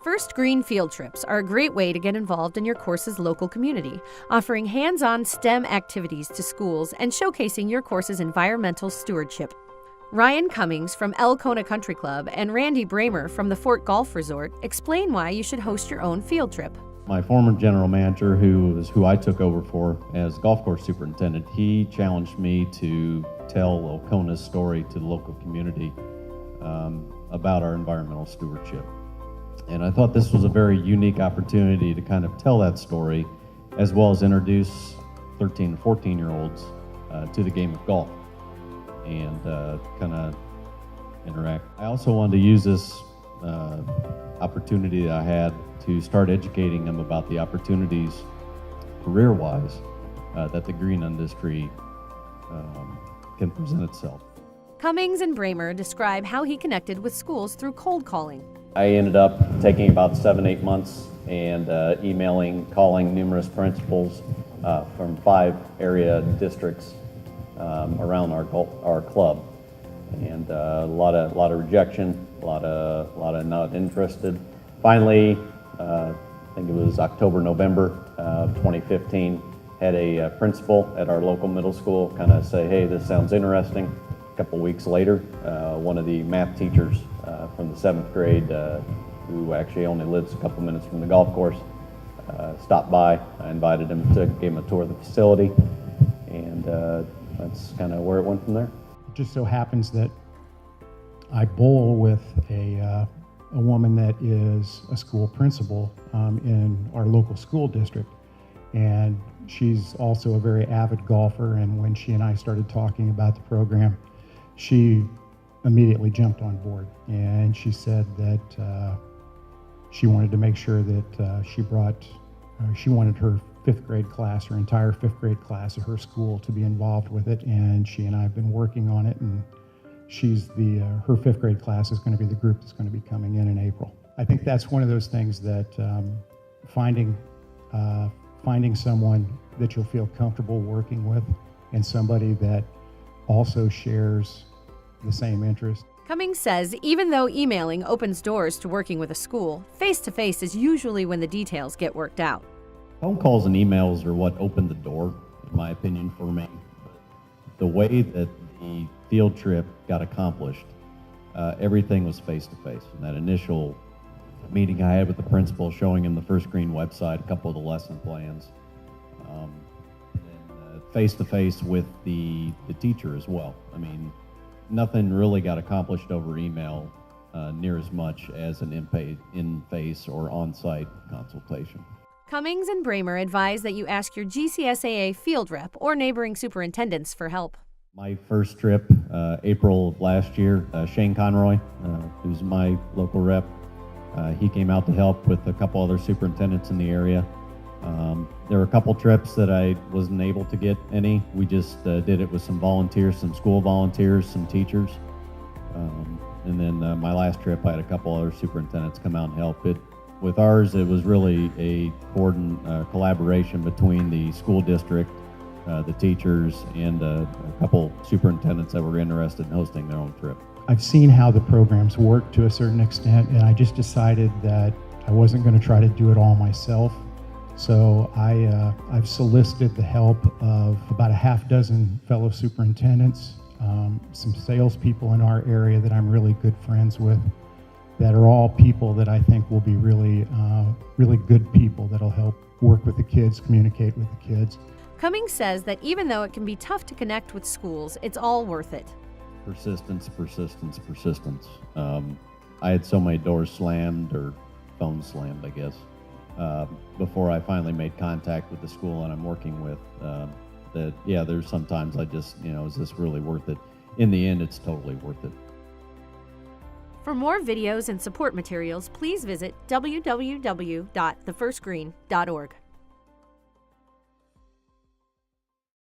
First Green field trips are a great way to get involved in your course's local community, offering hands-on STEM activities to schools and showcasing your course's environmental stewardship. Ryan Cummings from Elcona Country Club and Randy Brehmer from the Fort Golf Resort explain why you should host your own field trip. My former general manager, who I took over for as golf course superintendent, he challenged me to tell Elcona's story to the local community about our environmental stewardship. And I thought this was a very unique opportunity to kind of tell that story, as well as introduce 13 and 14-year-olds to the game of golf and kind of interact. I also wanted to use this opportunity that I had to start educating them about the opportunities career-wise that the green industry can present itself. Cummings and Brehmer describe how he connected with schools through cold calling. I ended up taking about 7-8 months and emailing, calling numerous principals from 5 area districts around our club, and a lot of rejection, a lot of not interested. Finally, I think it was October, November of 2015, had a principal at our local middle school kind of say, "Hey, this sounds interesting." A couple weeks later, one of the math teachers from the 7th grade, who actually only lives a couple minutes from the golf course, stopped by. I invited him to give him a tour of the facility, and that's kind of where it went from there. It just so happens that I bowl with a woman that is a school principal in our local school district, and she's also a very avid golfer. And when she and I started talking about the program, she immediately jumped on board, and she said that she wanted to make sure that she wanted her 5th grade class, her entire 5th grade class at her school, to be involved with it. And she and I have been working on it, and her 5th grade class is going to be the group that's going to be coming in April. I think that's one of those things that finding someone that you'll feel comfortable working with, and somebody that also shares the same interest. Cummings says even though emailing opens doors to working with a school, face-to-face is usually when the details get worked out. Phone calls and emails are what opened the door, in my opinion, for me. The way that the field trip got accomplished, everything was face-to-face. And that initial meeting I had with the principal, showing him the First Green website, a couple of the lesson plans, and face-to-face with the teacher as well. I mean, nothing really got accomplished over email near as much as an in-face or on-site consultation. Cummings and Brehmer advise that you ask your GCSAA field rep or neighboring superintendents for help. My first trip, April of last year, Shane Conroy, who's my local rep, he came out to help with a couple other superintendents in the area. There were a couple trips that I wasn't able to get any. We just did it with some volunteers, some school volunteers, some teachers. And then my last trip, I had a couple other superintendents come out and help. With ours, it was really a collaboration between the school district, the teachers, and a couple superintendents that were interested in hosting their own trip. I've seen how the programs work to a certain extent, and I just decided that I wasn't going to try to do it all myself. So I've solicited the help of about a half dozen fellow superintendents, some salespeople in our area that I'm really good friends with, that are all people that I think will be really good people that'll help work with the kids, communicate with the kids. Cummings says that even though it can be tough to connect with schools, it's all worth it. Persistence, persistence, persistence. I had so many doors slammed, or phones slammed, I guess, before I finally made contact with the school that I'm working with, that, yeah, there's sometimes I just, is this really worth it? In the end, it's totally worth it. For more videos and support materials, please visit www.thefirstgreen.org.